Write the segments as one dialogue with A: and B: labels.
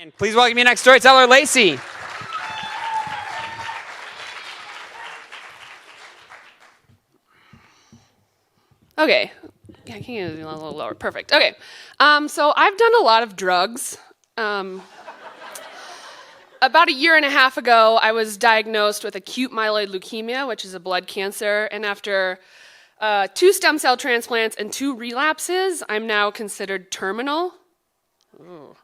A: And please welcome your next storyteller, Lacey.
B: Okay, I can get it a little lower. Perfect. Okay, so I've done a lot of drugs. About a year and a half ago, I was diagnosed with acute myeloid leukemia, which is a blood cancer, and after 2 stem cell transplants and 2 relapses, I'm now considered terminal. Ooh.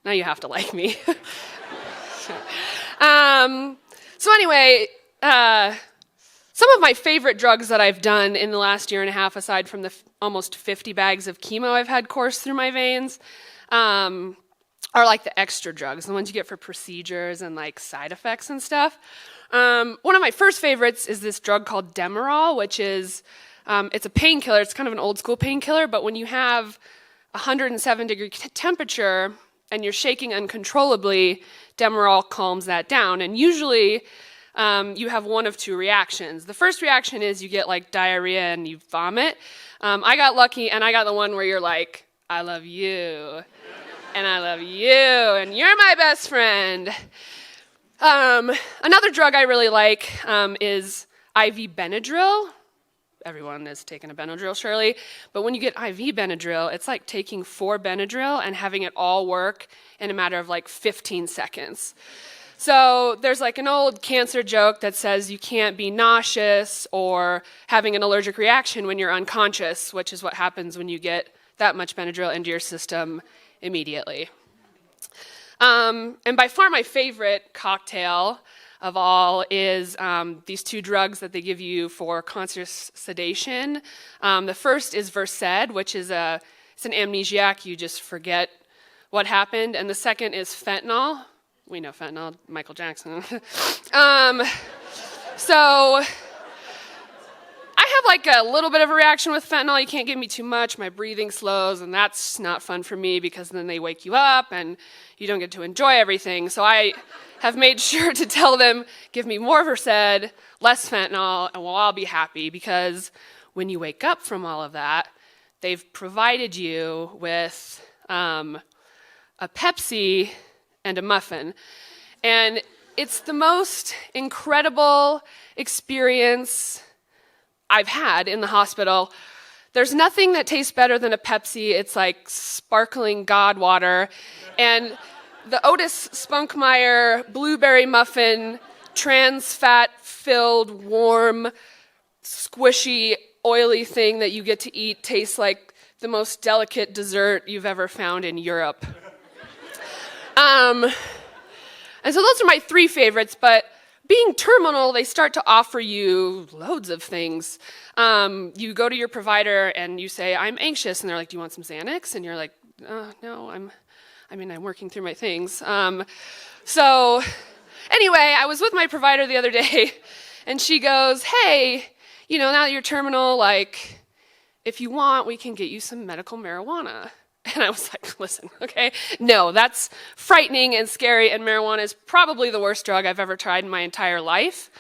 B: Now you have to like me. So anyway, some of my favorite drugs that I've done in the last year and a half, aside from the almost 50 bags of chemo I've had course through my veins, are like the extra drugs, the ones you get for procedures and like side effects and stuff. One of my first favorites is this drug called Demerol, which is, it's a painkiller. It's kind of an old school painkiller, but when you have 107-degree temperature and you're shaking uncontrollably, Demerol calms that down. And usually you have one of 2 reactions. The first reaction is you get like diarrhea and you vomit. I got lucky and I got the one where you're like, I love you, and I love you, and you're my best friend. Another drug I really like is IV Benadryl. Everyone has taken a Benadryl, surely. But when you get IV Benadryl, it's like taking 4 Benadryl and having it all work in a matter of like 15 seconds. So there's like an old cancer joke that says you can't be nauseous or having an allergic reaction when you're unconscious, which is what happens when you get that much Benadryl into your system immediately. And by far my favorite cocktail of all is these 2 drugs that they give you for conscious sedation. The first is Versed, which is it's an amnesiac. You just forget what happened. And the second is fentanyl. We know fentanyl, Michael Jackson. So I have like a little bit of a reaction with fentanyl. You can't give me too much. My breathing slows, and that's not fun for me because then they wake you up and you don't get to enjoy everything. So I have made sure to tell them, give me more Versed, less fentanyl, and we'll all be happy, because when you wake up from all of that, they've provided you with a Pepsi and a muffin. And it's the most incredible experience I've had in the hospital. There's nothing that tastes better than a Pepsi. It's like sparkling God water. And the Otis Spunkmeyer blueberry muffin, trans fat-filled, warm, squishy, oily thing that you get to eat tastes like the most delicate dessert you've ever found in Europe. And so those are my 3 favorites, but being terminal, they start to offer you loads of things. You go to your provider and you say, I'm anxious, and they're like, do you want some Xanax? And you're like, no, I'm working through my things. So anyway, I was with my provider the other day, and she goes, hey, now that you're terminal, like, if you want, we can get you some medical marijuana. And I was like, listen, okay, no, that's frightening and scary, and marijuana is probably the worst drug I've ever tried in my entire life.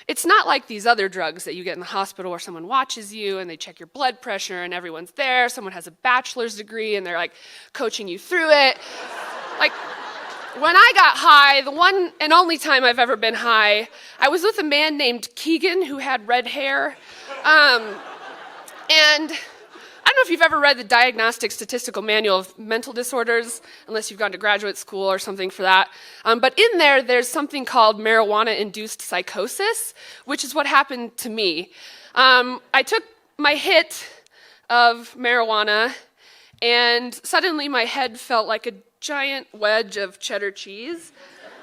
B: It's not like these other drugs that you get in the hospital where someone watches you and they check your blood pressure and everyone's there. Someone has a bachelor's degree and they're like coaching you through it. Like, when I got high, the one and only time I've ever been high, I was with a man named Keegan who had red hair. And I don't know if you've ever read the Diagnostic Statistical Manual of Mental Disorders, unless you've gone to graduate school or something for that. But in there's something called marijuana-induced psychosis, which is what happened to me. I took my hit of marijuana, and suddenly my head felt like a giant wedge of cheddar cheese.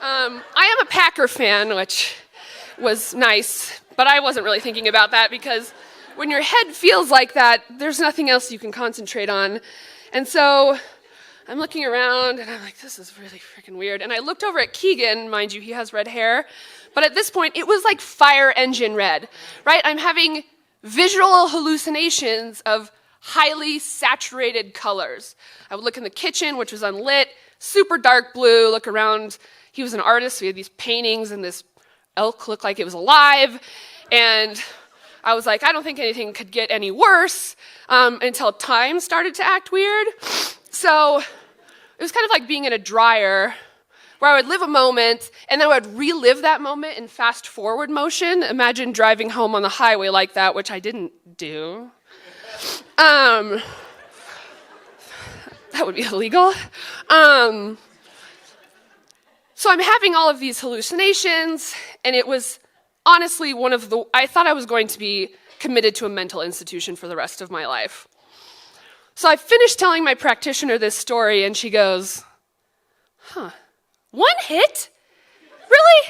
B: I am a Packer fan, which was nice, but I wasn't really thinking about that, because when your head feels like that, there's nothing else you can concentrate on. And so I'm looking around, and I'm like, this is really freaking weird. And I looked over at Keegan. Mind you, he has red hair. But at this point, it was like fire engine red, right? I'm having visual hallucinations of highly saturated colors. I would look in the kitchen, which was unlit, super dark blue, look around. He was an artist, so he had these paintings, and this elk looked like it was alive. And I was like, I don't think anything could get any worse, until time started to act weird. So It was kind of like being in a dryer where I would live a moment and then I would relive that moment in fast forward motion. Imagine driving home on the highway like that, which I didn't do. That would be illegal. So I'm having all of these hallucinations, and it was honestly I thought I was going to be committed to a mental institution for the rest of my life. So I finished telling my practitioner this story, and she goes, one hit? Really?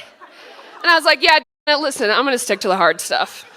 B: And I was like, yeah, listen, I'm going to stick to the hard stuff.